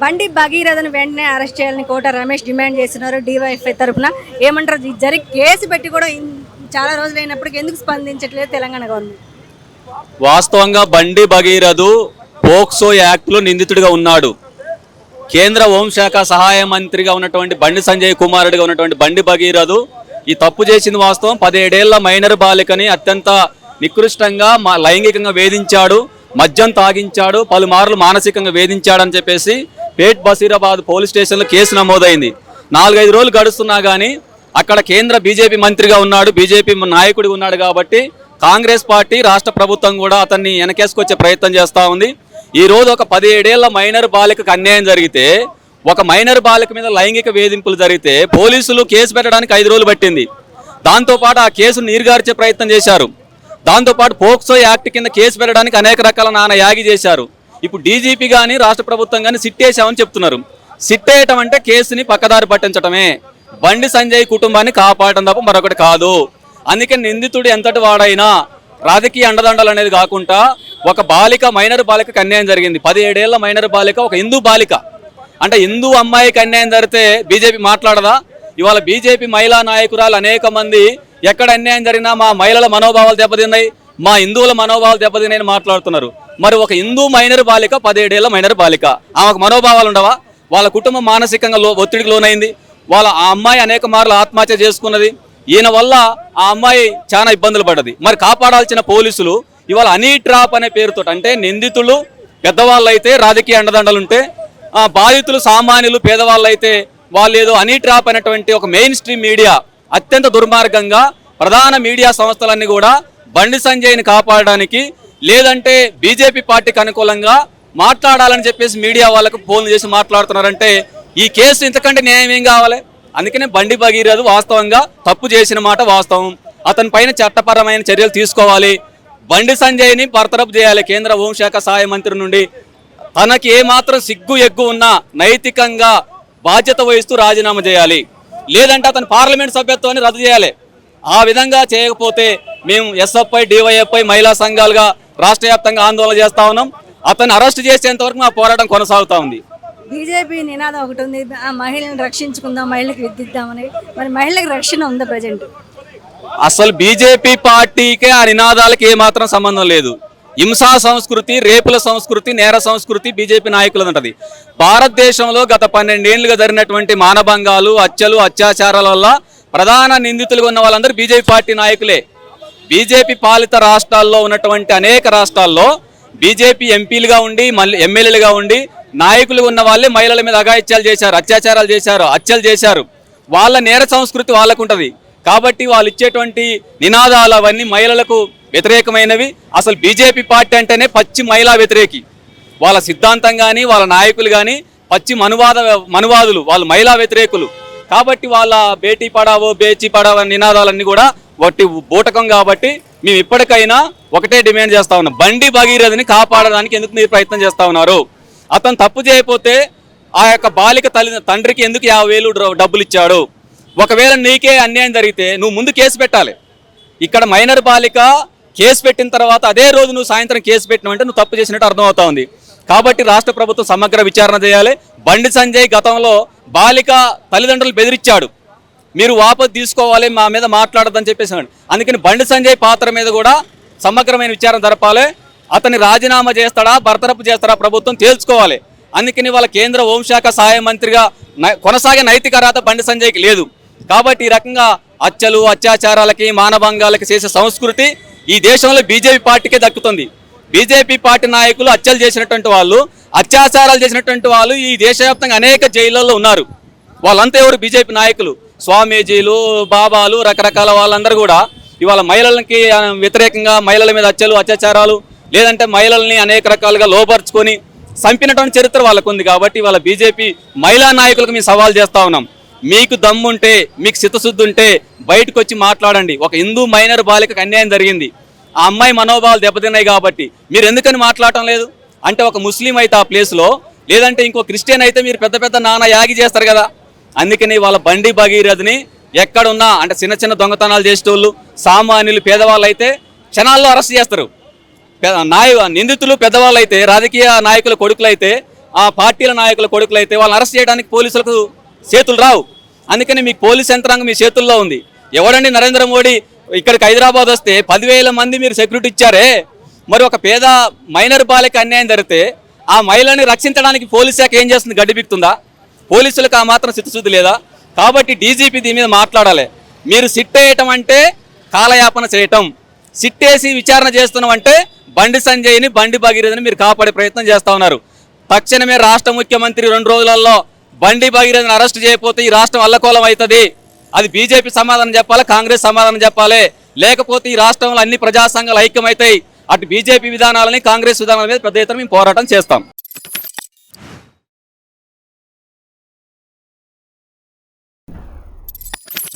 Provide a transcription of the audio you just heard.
బండి భగీరథను వెంటనే అరెస్ట్ చేయాలని కోట రమేష్ డిమాండ్ చేస్తున్నారు డివైఎఫ్ఐ తరఫున. ఏమంటారు? జరిగి కేసు పెట్టి కూడా చాలా రోజులు అయినప్పటికీ ఎందుకు స్పందించట్లేదు తెలంగాణ గవర్నమెంట్? వాస్తవంగా బండి భగీరథు పోక్సో యాక్ట్లో నిందితుడిగా ఉన్నాడు. కేంద్ర హోంశాఖ సహాయ మంత్రిగా ఉన్నటువంటి బండి సంజయ్ కుమారుడిగా ఉన్నటువంటి బండి భగీరథు ఈ తప్పు చేసింది వాస్తవం. 17 ఏళ్ల మైనర్ బాలికని అత్యంత నికృష్టంగా లైంగికంగా వేధించాడు, మద్యం తాగించాడు, పలుమార్లు మానసికంగా వేధించాడని చెప్పేసి పేట్ బసీరాబాద్ పోలీస్ స్టేషన్లో కేసు నమోదైంది. 4-5 రోజులు గడుస్తున్నా కానీ అక్కడ కేంద్ర బీజేపీ మంత్రిగా ఉన్నాడు, బీజేపీ నాయకుడిగా ఉన్నాడు కాబట్టి కాంగ్రెస్ పార్టీ రాష్ట్ర ప్రభుత్వం కూడా అతన్ని వెనకేసుకొచ్చే ప్రయత్నం చేస్తూ ఉంది. ఈ రోజు ఒక 17 ఏళ్ల మైనర్ బాలికకు అన్యాయం జరిగితే, ఒక మైనర్ బాలిక మీద లైంగిక వేధింపులు జరిగితే పోలీసులు కేసు పెట్టడానికి 5 రోజులు పట్టింది. దాంతోపాటు ఆ కేసును నీరుగార్చే ప్రయత్నం చేశారు. దాంతోపాటు పోక్సో యాక్ట్ కింద కేసు పెట్టడానికి అనేక రకాల నానా యాగి చేశారు. ఇప్పుడు డీజీపీ కానీ రాష్ట్ర ప్రభుత్వం కానీ సిట్ వేసామని చెప్తున్నారు. సిట్ వేయటం అంటే కేసుని పక్కదారి పట్టించడమే, బండి సంజయ్ కుటుంబాన్ని కాపాడటం తప్ప మరొకటి కాదు. అందుకే నిందితుడు ఎంతటి వాడైనా రాజకీయ అండదండలు అనేది కాకుండా ఒక బాలిక మైనర్ బాలికకు అన్యాయం జరిగింది. 17 ఏళ్ల మైనర్ బాలిక, ఒక హిందూ బాలిక. అంటే హిందూ అమ్మాయికి అన్యాయం జరిగితే బీజేపీ మాట్లాడదా? ఇవాళ బీజేపీ మహిళా నాయకురాలు అనేక మంది ఎక్కడ అన్యాయం జరిగినా మా మహిళల మనోభావాలు దెబ్బతిన్నాయి, మా హిందువుల మనోభావాలు దెబ్బతిన్నాయని మాట్లాడుతున్నారు. మరి ఒక హిందూ మైనర్ బాలిక, 17 ఏళ్ల మైనర్ బాలిక, ఆమెకు మనోభావాలు ఉండవా? వాళ్ళ కుటుంబం మానసికంగా ఒత్తిడికి లోనైంది. ఆ అమ్మాయి అనేక మార్లు ఆత్మహత్య చేసుకున్నది. ఈయన వల్ల ఆ అమ్మాయి చాలా ఇబ్బందులు పడ్డది. మరి కాపాడాల్సిన పోలీసులు ఇవాళ హనీ ట్రాప్ అనే పేరుతో, అంటే నిందితులు పెద్దవాళ్ళు అయితే రాజకీయ అండదండలుంటే, బాధితులు సామాన్యులు పేదవాళ్ళు అయితే వాళ్ళు ఏదో హనీ ట్రాప్ అనేటువంటి ఒక మెయిన్ స్ట్రీమ్ మీడియా అత్యంత దుర్మార్గంగా ప్రధాన మీడియా సంస్థలన్నీ కూడా బండి సంజయ్ని కాపాడడానికి, లేదంటే బీజేపీ పార్టీకి అనుకూలంగా మాట్లాడాలని చెప్పేసి మీడియా వాళ్ళకు ఫోన్లు చేసి మాట్లాడుతున్నారంటే ఈ కేసు ఇంతకంటే న్యాయం ఏం కావాలి? అందుకనే బండి భగీరథు వాస్తవంగా తప్పు చేసిన మాట వాస్తవం. అతని పైన చట్టపరమైన చర్యలు తీసుకోవాలి. బండి సంజయ్ని బర్తరఫ్ చేయాలి. కేంద్ర హోంశాఖ సహాయ మంత్రి నుండి తనకి ఏమాత్రం సిగ్గు ఎగ్గు ఉన్నా నైతికంగా బాధ్యత వహిస్తూ రాజీనామా చేయాలి, లేదంటే అతను పార్లమెంట్ సభ్యత్వాన్ని రద్దు చేయాలి. ఆ విధంగా చేయకపోతే మేము ఎస్ఎఫ్ఐ డివైఎఫ్ఐ మహిళా సంఘాలుగా రాష్ట్ర వ్యాప్తంగా ఆందోళన చేస్తా ఉన్నాం. అతన్ని అరెస్ట్ చేసేంత వరకు మా పోరాటం కొనసాగుతూ ఉంది. బీజేపీ నినాదం ఒకటి ఉంది, మహిళలను రక్షించుకుందాం, మహిళలకు విద్దిద్దామని. మరి మహిళలకు రక్షణ ఉందా ప్రజెంట్? అసలు బీజేపీ పార్టీకే ఆ నినాదాలకి ఏమాత్రం సంబంధం లేదు. హింసా సంస్కృతి, రేపుల సంస్కృతి, నేర సంస్కృతి బీజేపీ నాయకులది ఉంటది. భారతదేశంలో గత 12 ఏళ్లుగా జరిగినటువంటి మానభంగాలు, హత్యలు, అత్యాచారాల వల్ల ప్రధాన నిందితులుగా ఉన్న వాళ్ళందరూ బీజేపీ పార్టీ నాయకులే. బీజేపీ పాలిత రాష్ట్రాల్లో ఉన్నటువంటి అనేక రాష్ట్రాల్లో బీజేపీ ఎంపీలుగా ఉండి, మళ్ళీ ఎమ్మెల్యేలుగా ఉండి నాయకులు ఉన్న వాళ్ళే మహిళల మీద అఘాయిత్యాలు చేశారు, అత్యాచారాలు చేశారు, హత్యలు చేశారు. వాళ్ళ నేర సంస్కృతి వాళ్ళకు ఉంటుంది. కాబట్టి వాళ్ళు ఇచ్చేటువంటి నినాదాలు అవన్నీ మహిళలకు వ్యతిరేకమైనవి. అసలు బీజేపీ పార్టీ అంటేనే పచ్చి మహిళా వ్యతిరేకి. వాళ్ళ సిద్ధాంతం కానీ వాళ్ళ నాయకులు కానీ పచ్చి మనువాదులు, వాళ్ళు మహిళా వ్యతిరేకులు. కాబట్టి వాళ్ళ బేటీ పడావో బేచి పడావో నినాదాలన్నీ కూడా వట్టి బూటకం. కాబట్టి మేము ఇప్పటికైనా ఒకటే డిమాండ్ చేస్తా ఉన్నాం, బండి భగీరథని కాపాడడానికి ఎందుకు మీరు ప్రయత్నం చేస్తా ఉన్నారు? అతను తప్పు చేయకపోతే ఆ యొక్క బాలిక తండ్రికి ఎందుకు 50,000 డబ్బులు ఇచ్చాడు? ఒకవేళ నీకే అన్యాయం జరిగితే నువ్వు ముందు కేసు పెట్టాలి. ఇక్కడ మైనర్ బాలిక కేసు పెట్టిన తర్వాత అదే రోజు నువ్వు సాయంత్రం కేసు పెట్టినావంటే నువ్వు తప్పు చేసినట్టు అర్థమవుతా ఉంది. కాబట్టి రాష్ట్ర ప్రభుత్వం సమగ్ర విచారణ చేయాలి. బండి సంజయ్ గతంలో బాలిక తల్లిదండ్రులు బెదిరించాడు, మీరు వాపసు తీసుకోవాలి, మా మీద మాట్లాడద్దని చెప్పేసి. అందుకని బండి సంజయ్ పాత్ర మీద కూడా సమగ్రమైన విచారణ జరపాలి. అతన్ని రాజీనామా చేస్తాడా, బర్తరఫ్ చేస్తాడా ప్రభుత్వం తేల్చుకోవాలి. అందుకని వాళ్ళ కేంద్ర హోంశాఖ సహాయ మంత్రిగా కొనసాగే నైతిక అర్హత బండి సంజయ్కి లేదు. కాబట్టి ఈ రకంగా హత్యలు, అత్యాచారాలకి, మానభంగాలకి చేసే సంస్కృతి ఈ దేశంలో బీజేపీ పార్టీకే దక్కుతుంది. బీజేపీ పార్టీ నాయకులు హత్యలు చేసినటువంటి వాళ్ళు, అత్యాచారాలు చేసినటువంటి వాళ్ళు ఈ దేశవ్యాప్తంగా అనేక జైళ్ళల్లో ఉన్నారు. వాళ్ళంతా ఎవరు? బీజేపీ నాయకులు, స్వామీజీలు, బాబాలు, రకరకాల వాళ్ళందరూ కూడా ఇవాళ మహిళలకి వ్యతిరేకంగా మహిళల మీద హత్యలు, అత్యాచారాలు, లేదంటే మహిళల్ని అనేక రకాలుగా లోపరుచుకొని చంపినటువంటి చరిత్ర వాళ్ళకు ఉంది. కాబట్టి వాళ్ళ బీజేపీ మహిళా నాయకులకు మేము సవాల్ చేస్తా ఉన్నాం, మీకు దమ్ముంటే, మీకు చిత్తశుద్ధి ఉంటే బయటకు వచ్చి మాట్లాడండి. ఒక హిందూ మైనర్ బాలికకు అన్యాయం జరిగింది, ఆ అమ్మాయి మనోభావాలు దెబ్బతిన్నాయి కాబట్టి మీరు ఎందుకని మాట్లాడటం లేదు? అంటే ఒక ముస్లిం అయితే ఆ ప్లేస్లో, లేదంటే ఇంకో క్రిస్టియన్ అయితే మీరు పెద్ద పెద్ద నానా యాగి చేస్తారు కదా. అందుకని వాళ్ళ బండి భగీరథని ఎక్కడున్నా, అంటే చిన్న చిన్న దొంగతనాలు చేసేటోళ్ళు, సామాన్యులు, పేదవాళ్ళు అయితే క్షణాల్లో అరెస్ట్ చేస్తారు. నిందితులు పెద్దవాళ్ళు అయితే, రాజకీయ నాయకుల కొడుకులు అయితే ఆ పార్టీల నాయకుల కొడుకులు అయితే వాళ్ళని అరెస్ట్ చేయడానికి పోలీసులకు చేతులు రావు. అందుకని మీకు పోలీస్ యంత్రాంగం మీ చేతుల్లో ఉంది. ఎవడండి నరేంద్ర మోడీ ఇక్కడికి హైదరాబాద్ వస్తే 10,000 మంది మీరు సెక్యూరిటీ ఇచ్చారే, మరి ఒక పేద మైనర్ బాలిక అన్యాయం జరిగితే ఆ మహిళని రక్షించడానికి పోలీస్ శాఖ ఏం చేస్తుంది? గడ్డి బిక్తుందా? పోలీసులకు ఆ మాత్రం చిత్తశుద్ధి లేదా? కాబట్టి డీజీపీ దీని మీద మాట్లాడాలి. మీరు సిట్ వేయటం అంటే కాలయాపన చేయటం, సిట్టేసి విచారణ చేస్తున్నాం అంటే బండి సంజయ్ని బండి భగీరథని మీరు కాపాడే ప్రయత్నం చేస్తా ఉన్నారు. తక్షణమే రాష్ట్ర ముఖ్యమంత్రి 2 రోజులలో బండి భగీరథని అరెస్ట్ చేయకపోతే ఈ రాష్ట్రం అల్లకోలం అవుతుంది. అది బీజేపీ సమాధానం చెప్పాలి, కాంగ్రెస్ సమాధానం చెప్పాలి. లేకపోతే ఈ రాష్ట్రంలో అన్ని ప్రజా సంఘాలు ఐక్యమవుతాయి. అటు బీజేపీ విధానాలని కాంగ్రెస్ విధానాల మీద పెద్ద ఎత్తున మేము పోరాటం చేస్తాం.